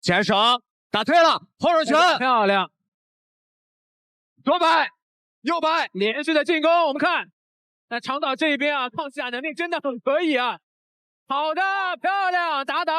前手打退了，后手拳漂亮，左摆右摆，连续的进攻，我们看，那长岛这一边啊，抗下能力真的很可以啊。好的，漂亮，打倒。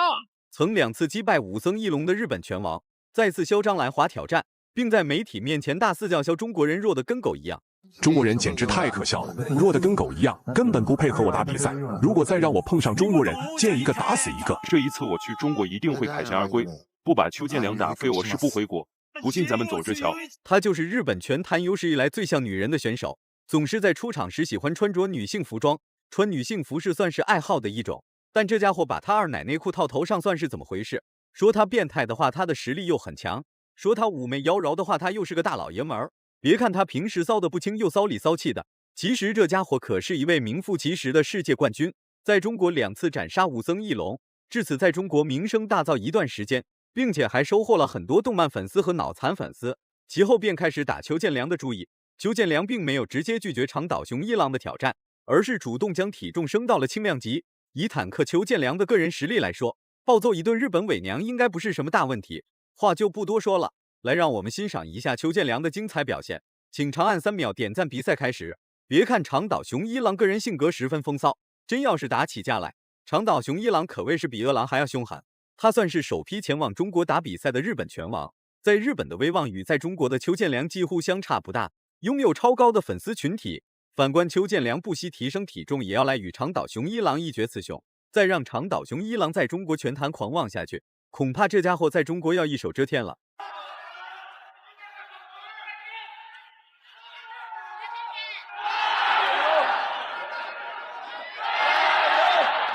曾2次击败武僧一龙的日本拳王，再次嚣张来华挑战，并在媒体面前大肆叫嚣中国人弱得跟狗一样。中国人简直太可笑了，弱得跟狗一样，根本不配和我打比赛。如果再让我碰上中国人，见一个打死一个。这一次我去中国一定会凯旋而归，不把邱建良打飞，我是不回国。不信咱们走着瞧。他就是日本拳坛有史以来最像女人的选手，总是在出场时喜欢穿着女性服装，穿女性服饰算是爱好的一种。但这家伙把他二奶内裤套头上算是怎么回事？说他变态的话，他的实力又很强；说他妩媚妖娆的话，他又是个大老爷们儿。别看他平时骚得不轻，又骚里骚气的，其实这家伙可是一位名副其实的世界冠军，在中国2次斩杀武僧一龙，至此在中国名声大噪一段时间，并且还收获了很多动漫粉丝和脑残粉丝。其后便开始打邱建良的主意。邱建良并没有直接拒绝长岛雄一郎的挑战，而是主动将体重升到了轻量级。以坦克邱建良的个人实力来说，暴揍一顿日本伪娘应该不是什么大问题。话就不多说了，来让我们欣赏一下邱建良的精彩表现。请长按3秒点赞。比赛开始。别看长岛雄一郎个人性格十分风骚，真要是打起架来，长岛雄一郎可谓是比饿狼还要凶悍。他算是首批前往中国打比赛的日本拳王，在日本的威望与在中国的邱建良几乎相差不大，拥有超高的粉丝群体。反观邱建良不惜提升体重，也要来与长岛雄一郎一决雌雄。再让长岛雄一郎在中国拳坛狂妄下去，恐怕这家伙在中国要一手遮天了。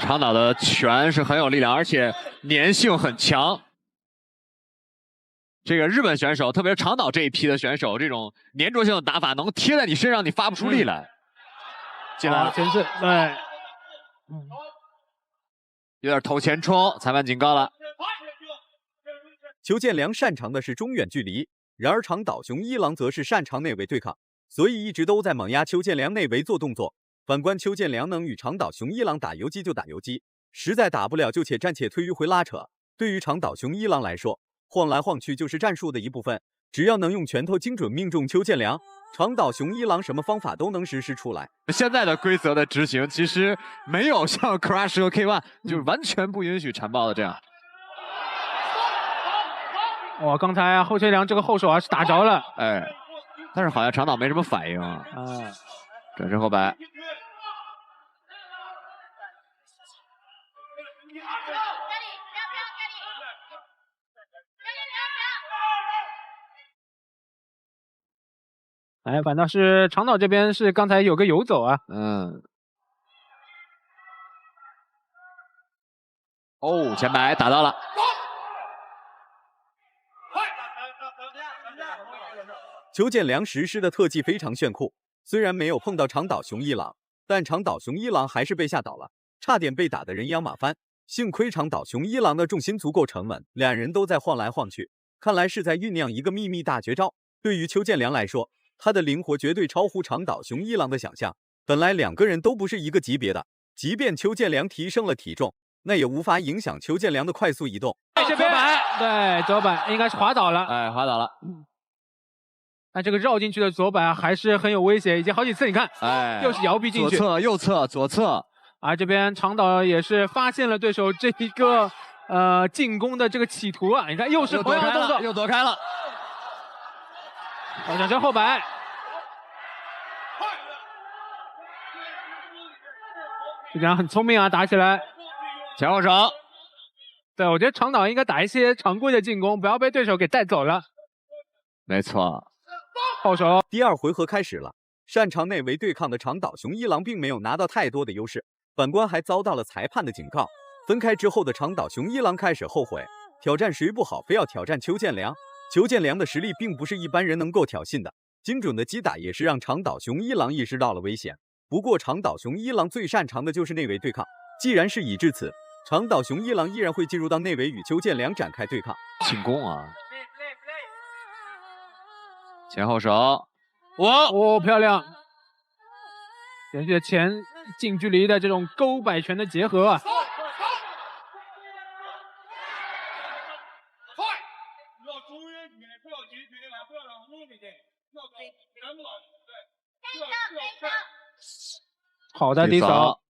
长岛的拳是很有力量，而且粘性很强。这个日本选手，特别是长岛这一批的选手，这种粘着性的打法能贴在你身上，你发不出力来。进来了，前刺，对，有点头前冲，裁判警告了。邱建良擅长的是中远距离，然而长岛雄一郎则是擅长内围对抗，所以一直都在猛压邱建良内围做动作。反观邱建良能与长岛雄一郎打游击就打游击，实在打不了就且战且退迂回拉扯。对于长岛雄一郎来说，晃来晃去就是战术的一部分，只要能用拳头精准命中邱建良，长岛雄一郎什么方法都能实施出来。现在的规则的执行其实没有像 Crush 和 K1 就是完全不允许缠抱的这样。哇，刚才后缺良这个后手是打着了，哎，但是好像长岛没什么反应啊。转身后摆。哎，反倒是长岛这边是刚才有个游走啊。哦，前摆打到了。邱建良实施的特技非常炫酷，虽然没有碰到长岛雄一郎，但长岛雄一郎还是被吓倒了，差点被打得人仰马翻。幸亏长岛雄一郎的重心足够沉稳，两人都在晃来晃去，看来是在酝酿一个秘密大绝招。对于邱建良来说，他的灵活绝对超乎长岛雄一郎的想象。本来两个人都不是一个级别的，即便邱建良提升了体重，那也无法影响邱建良的快速移动。这边对左摆应该是滑倒了，哎，滑倒了。那这个绕进去的左摆还是很有威胁，已经好几次，你看，哎，又是摇臂进去，左侧、右侧、左侧。而这边长岛也是发现了对手这一个进攻的这个企图啊，你看又是同样的动作，又躲开了。转身后摆。这两很聪明啊，打起来。前后手。对，我觉得长岛应该打一些常规的进攻，不要被对手给带走了。没错。后手。第二回合开始了，擅长内围对抗的长岛雄一郎并没有拿到太多的优势，反观还遭到了裁判的警告。分开之后的长岛雄一郎开始后悔，挑战谁不好，非要挑战邱建良。邱建良的实力并不是一般人能够挑衅的，精准的击打也是让长岛雄一郎意识到了危险。不过长岛雄一郎最擅长的就是内围对抗，既然事已至此，长岛雄一郎依然会进入到内围与邱建良展开对抗。进攻啊！前后手，哇，漂亮！连续前近距离的这种勾摆拳的结合啊！好的，低扫。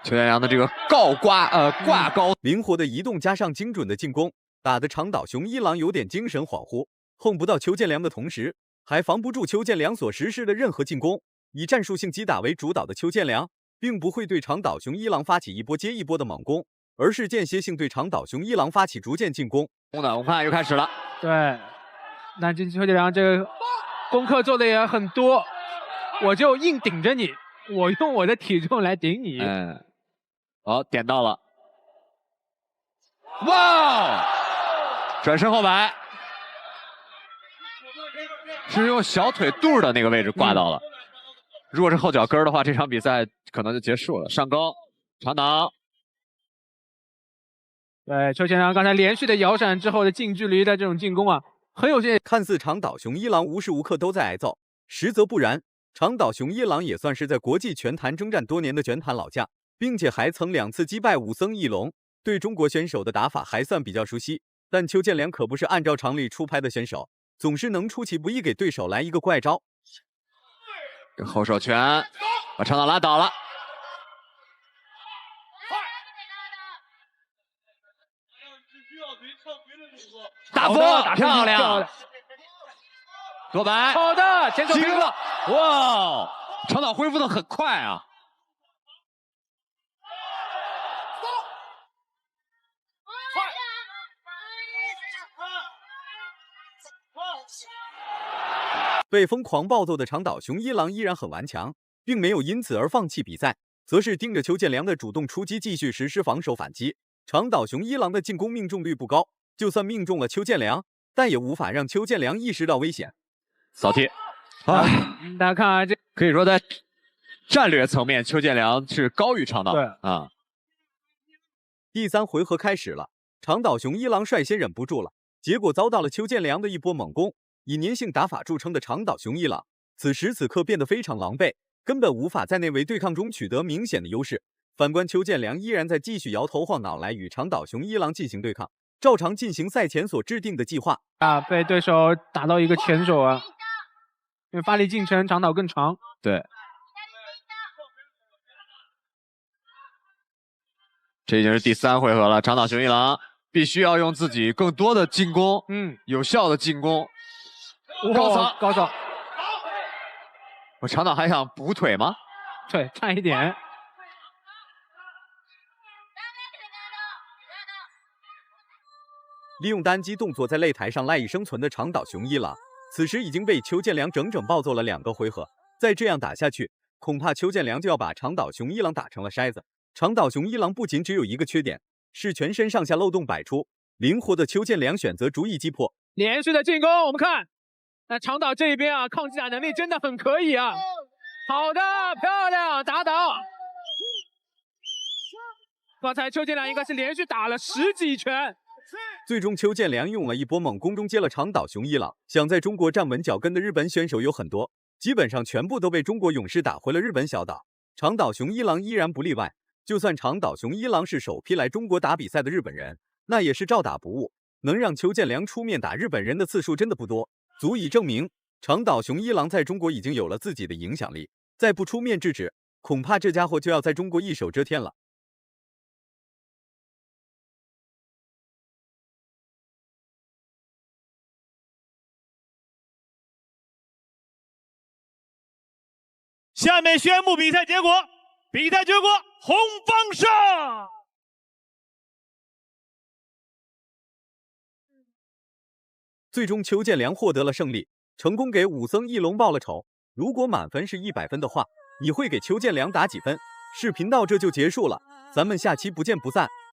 邱建良的这个挂高，灵活的移动加上精准的进攻，打得长岛雄一郎有点精神恍惚，碰不到邱建良的同时，还防不住邱建良所实施的任何进攻。以战术性击打为主导的邱建良，并不会对长岛雄一郎发起一波接一波的猛攻，而是间歇性对长岛雄一郎发起逐渐进攻。我们看又开始了。对，那这邱建良这个功课做的也很多，我就硬顶着你，我用我的体重来顶你。好，点到了。哇！转身后摆，是用小腿肚的那个位置挂到了。如果是后脚跟的话，这场比赛可能就结束了。上勾，长岛。对，邱建良刚才连续的摇闪之后的近距离的这种进攻啊，很有些。看似长岛雄一郎无时无刻都在挨揍，实则不然。长岛雄一郎也算是在国际拳坛征战多年的拳坛老将，并且还曾2次击败武僧义龙，对中国选手的打法还算比较熟悉。但邱建良可不是按照常理出牌的选手，总是能出其不意给对手来一个怪招。后手拳把长岛拉倒了。大波漂亮，左摆好的，前手击个，哇！长岛恢复的很快啊。被疯狂暴揍的长岛雄一郎依然很顽强，并没有因此而放弃比赛，则是盯着邱建良的主动出击继续实施防守反击。长岛雄一郎的进攻命中率不高，就算命中了邱建良，但也无法让邱建良意识到危险。扫踢，大家看啊，这可以说在战略层面，邱建良是高于长岛。对啊。第3回合开始了，长岛雄一郎率先忍不住了，结果遭到了邱建良的一波猛攻。以粘性打法著称的长岛雄一郎，此时此刻变得非常狼狈，根本无法在内围对抗中取得明显的优势。反观邱建良依然在继续摇头晃脑来与长岛雄一郎进行对抗，照常进行赛前所制定的计划。被对手打到一个前手啊，因为发力进程长岛更长。对，这已经是第3回合了，长岛雄一郎必须要用自己更多的进攻，有效的进攻。高扫，高扫。我长岛还想补腿吗？对，差一点。利用单击动作在擂台上赖以生存的长岛雄一郎，此时已经被邱建良整整暴揍了2个回合。再这样打下去，恐怕邱建良就要把长岛雄一郎打成了筛子。长岛雄一郎不仅只有一个缺点，是全身上下漏洞百出，灵活的邱建良选择逐一击破。连续的进攻，我们看。那长岛这一边啊，抗击打能力真的很可以啊！好的，漂亮，打倒。刚才邱建良应该是连续打了10几拳，最终邱建良用了一波猛攻终结了长岛雄一郎。想在中国站稳脚跟的日本选手有很多，基本上全部都被中国勇士打回了日本小岛。长岛雄一郎依然不例外。就算长岛雄一郎是首批来中国打比赛的日本人，那也是照打不误。能让邱建良出面打日本人的次数真的不多。足以证明，长岛雄一郎在中国已经有了自己的影响力，再不出面制止，恐怕这家伙就要在中国一手遮天了。下面宣布比赛结果，红方胜。最终，邱建良获得了胜利，成功给武僧义龙报了仇。如果满分是100分的话，你会给邱建良打几分？视频到这就结束了，咱们下期不见不散。